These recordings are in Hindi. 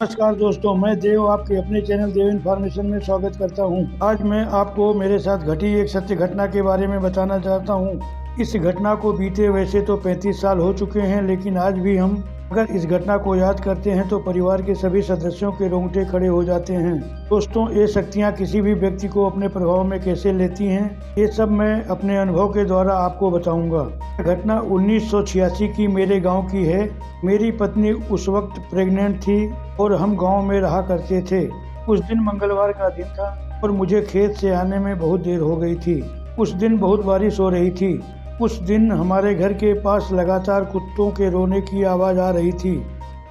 नमस्कार दोस्तों, मैं देव आपके अपने चैनल देव इन्फॉर्मेशन में स्वागत करता हूं। आज मैं आपको मेरे साथ घटी एक सत्य घटना के बारे में बताना चाहता हूं। इस घटना को बीते वैसे तो 35 साल हो चुके हैं, लेकिन आज भी हम अगर इस घटना को याद करते हैं तो परिवार के सभी सदस्यों के रोंगटे खड़े हो जाते हैं। दोस्तों, ये शक्तियाँ किसी भी व्यक्ति को अपने प्रभाव में कैसे लेती हैं, ये सब मैं अपने अनुभव के द्वारा आपको बताऊंगा। घटना 1986 की मेरे गांव की है। मेरी पत्नी उस वक्त प्रेग्नेंट थी और हम गांव में रहा करते थे। उस दिन मंगलवार का दिन था और मुझे खेत से आने में बहुत देर हो गई थी। उस दिन बहुत बारिश हो रही थी। उस दिन हमारे घर के पास लगातार कुत्तों के रोने की आवाज़ आ रही थी।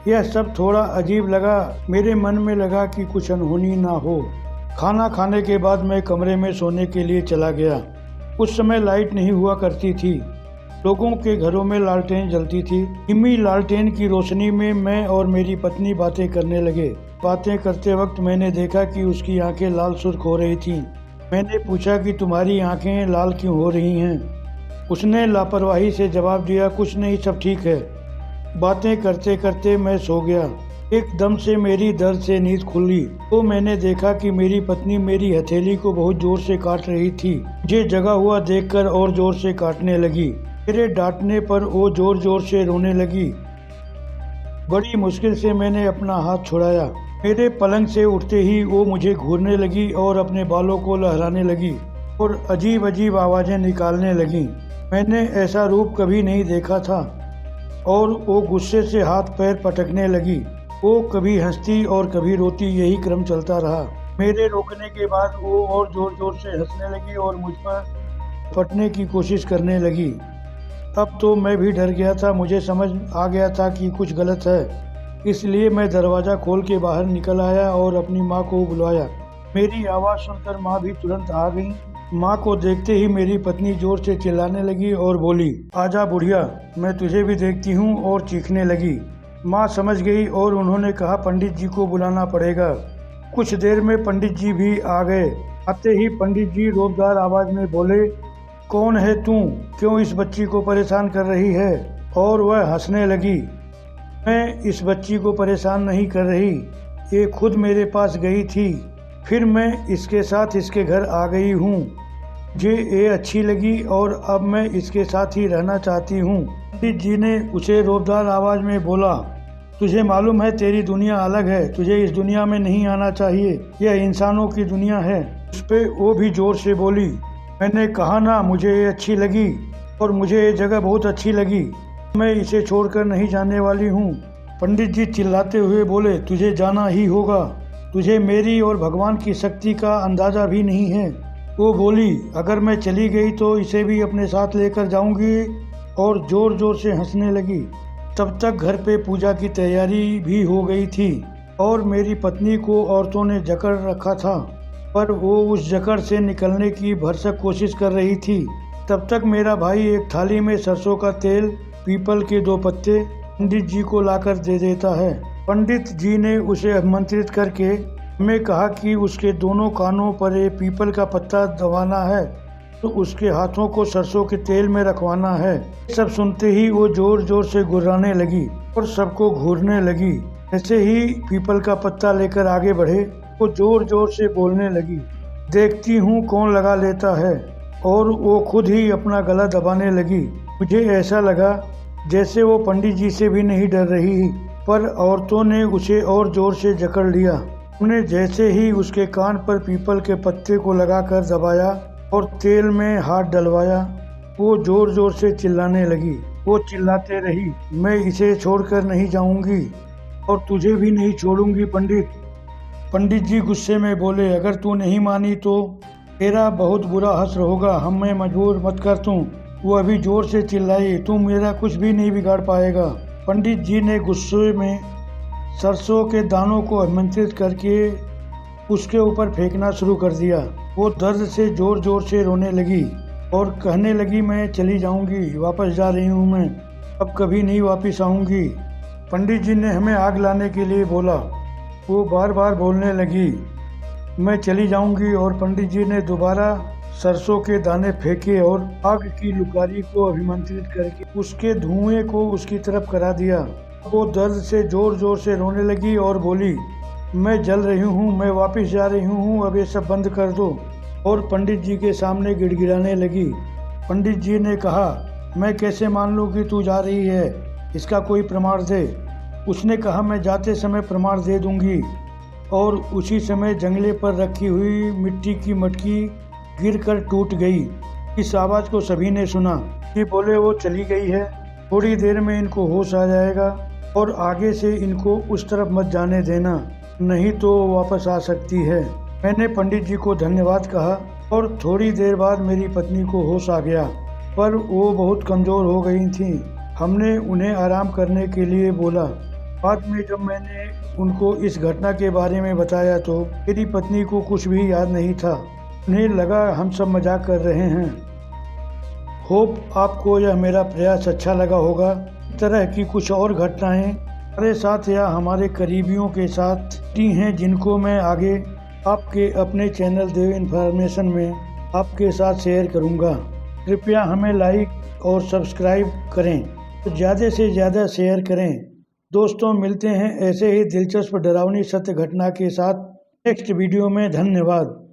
यह सब थोड़ा अजीब लगा। मेरे मन में लगा कि कुछ अनहोनी ना हो। खाना खाने के बाद मैं कमरे में सोने के लिए चला गया। उस समय लाइट नहीं हुआ करती थी। लोगों के घरों में लालटेन जलती थी। धीमी लालटेन की रोशनी में मैं और मेरी पत्नी बातें करने लगे। बातें करते वक्त मैंने देखा कि उसकी आंखें लाल सुर्ख हो रही थीं। मैंने पूछा कि तुम्हारी आंखें लाल क्यों हो रही हैं? उसने लापरवाही से जवाब दिया, कुछ नहीं, सब ठीक है। बातें करते करते मैं सो गया। एकदम से मेरी दर्द से नींद खुली तो मैंने देखा कि मेरी पत्नी मेरी हथेली को बहुत जोर से काट रही थी। मुझे जगा हुआ देखकर और जोर से काटने लगी। मेरे डांटने पर वो जोर जोर से रोने लगी। बड़ी मुश्किल से मैंने अपना हाथ छुड़ाया। मेरे पलंग से उठते ही वो मुझे घूरने लगी और अपने बालों को लहराने लगी और अजीब अजीब आवाज़ें निकालने लगी। मैंने ऐसा रूप कभी नहीं देखा था और वो गुस्से से हाथ पैर पटकने लगी। वो कभी हंसती और कभी रोती, यही क्रम चलता रहा। मेरे रोकने के बाद वो और जोर जोर से हंसने लगी और मुझ पर फटने की कोशिश करने लगी। अब तो मैं भी डर गया था। मुझे समझ आ गया था कि कुछ गलत है, इसलिए मैं दरवाज़ा खोल के बाहर निकल आया और अपनी माँ को बुलाया। मेरी आवाज़ सुनकर माँ भी तुरंत आ गई। माँ को देखते ही मेरी पत्नी जोर से चिल्लाने लगी और बोली, आजा बुढ़िया, मैं तुझे भी देखती हूँ, और चीखने लगी। माँ समझ गई और उन्होंने कहा, पंडित जी को बुलाना पड़ेगा। कुछ देर में पंडित जी भी आ गए। आते ही पंडित जी रोबदार आवाज़ में बोले, कौन है तू? क्यों इस बच्ची को परेशान कर रही है? और वह हंसने लगी। मैं इस बच्ची को परेशान नहीं कर रही, ये खुद मेरे पास गई थी, फिर मैं इसके साथ इसके घर आ गई हूँ। मुझे ये अच्छी लगी और अब मैं इसके साथ ही रहना चाहती हूँ। पंडित जी ने उसे रोबदार आवाज़ में बोला, तुझे मालूम है तेरी दुनिया अलग है, तुझे इस दुनिया में नहीं आना चाहिए, यह इंसानों की दुनिया है। उस पर वो भी जोर से बोली, मैंने कहा ना, मुझे ये अच्छी लगी और मुझे ये जगह बहुत अच्छी लगी, मैं इसे छोड़कर नहीं जाने वाली हूँ। पंडित जी चिल्लाते हुए बोले, तुझे जाना ही होगा, तुझे मेरी और भगवान की शक्ति का अंदाज़ा भी नहीं है। वो बोली, अगर मैं चली गई तो इसे भी अपने साथ लेकर जाऊंगी, और ज़ोर ज़ोर से हंसने लगी। तब तक घर पे पूजा की तैयारी भी हो गई थी और मेरी पत्नी को औरतों ने जकड़ रखा था, पर वो उस जकड़ से निकलने की भरसक कोशिश कर रही थी। तब तक मेरा भाई एक थाली में सरसों का तेल, पीपल के 2 पत्ते पंडित जी को लाकर दे देता है। पंडित जी ने उसे आमंत्रित करके हमें कहा कि उसके दोनों कानों पर एक पीपल का पत्ता दबाना है तो उसके हाथों को सरसों के तेल में रखवाना है। सब सुनते ही वो जोर जोर से गुर्राने लगी और सबको घूरने लगी। ऐसे ही पीपल का पत्ता लेकर आगे बढ़े, वो जोर जोर से बोलने लगी, देखती हूँ कौन लगा लेता है, और वो खुद ही अपना गला दबाने लगी। मुझे ऐसा लगा जैसे वो पंडित जी से भी नहीं डर रही, पर औरतों ने उसे और जोर से जकड़ लिया। उन्हें जैसे ही उसके कान पर पीपल के पत्ते को लगाकर दबाया और तेल में हाथ डलवाया, वो जोर जोर से चिल्लाने लगी। वो चिल्लाते रही, मैं इसे छोड़कर नहीं जाऊंगी और तुझे भी नहीं छोड़ूंगी पंडित। पंडित जी गुस्से में बोले, अगर तू नहीं मानी तो तेरा बहुत बुरा हश्र होगा, हमें मजबूर मत कर तू। वो अभी जोर से चिल्लाई, तू मेरा कुछ भी नहीं बिगाड़ पाएगा। पंडित जी ने गुस्से में सरसों के दानों को आमंत्रित करके उसके ऊपर फेंकना शुरू कर दिया। वो दर्द से जोर जोर से रोने लगी और कहने लगी, मैं चली जाऊंगी, वापस जा रही हूँ, मैं अब कभी नहीं वापस आऊंगी। पंडित जी ने हमें आग लाने के लिए बोला। वो बार बार बोलने लगी, मैं चली जाऊंगी, और पंडित जी ने दोबारा सरसों के दाने फेंके और आग की लुकारी को अभिमंत्रित करके उसके धुएं को उसकी तरफ करा दिया। वो दर्द से जोर जोर से रोने लगी और बोली, मैं जल रही हूँ, मैं वापस जा रही हूँ, अब ये सब बंद कर दो। और पंडित जी के सामने गिड़गिड़ाने लगी। पंडित जी ने कहा, मैं कैसे मान लूँ कि तू जा रही है, इसका कोई प्रमाण दे। उसने कहा, मैं जाते समय प्रमाण दे दूंगी। और उसी समय जंगले पर रखी हुई मिट्टी की मटकी गिरकर टूट गई। इस आवाज़ को सभी ने सुना। ये बोले, वो चली गई है, थोड़ी देर में इनको होश आ जाएगा और आगे से इनको उस तरफ मत जाने देना, नहीं तो वापस आ सकती है। मैंने पंडित जी को धन्यवाद कहा और थोड़ी देर बाद मेरी पत्नी को होश आ गया, पर वो बहुत कमज़ोर हो गई थी। हमने उन्हें आराम करने के लिए बोला। बाद में जब मैंने उनको इस घटना के बारे में बताया तो मेरी पत्नी को कुछ भी याद नहीं था। उन्हें लगा हम सब मजाक कर रहे हैं। होप आपको यह मेरा प्रयास अच्छा लगा होगा। इस तरह की कुछ और घटनाएं हमारे साथ या हमारे करीबियों के साथ होती हैं, जिनको मैं आगे आपके अपने चैनल देव इन्फॉर्मेशन में आपके साथ शेयर करूंगा। कृपया हमें लाइक और सब्सक्राइब करें, ज़्यादा से ज़्यादा शेयर करें। दोस्तों, मिलते हैं ऐसे ही दिलचस्प डरावनी सत्य घटना के साथ नेक्स्ट वीडियो में। धन्यवाद।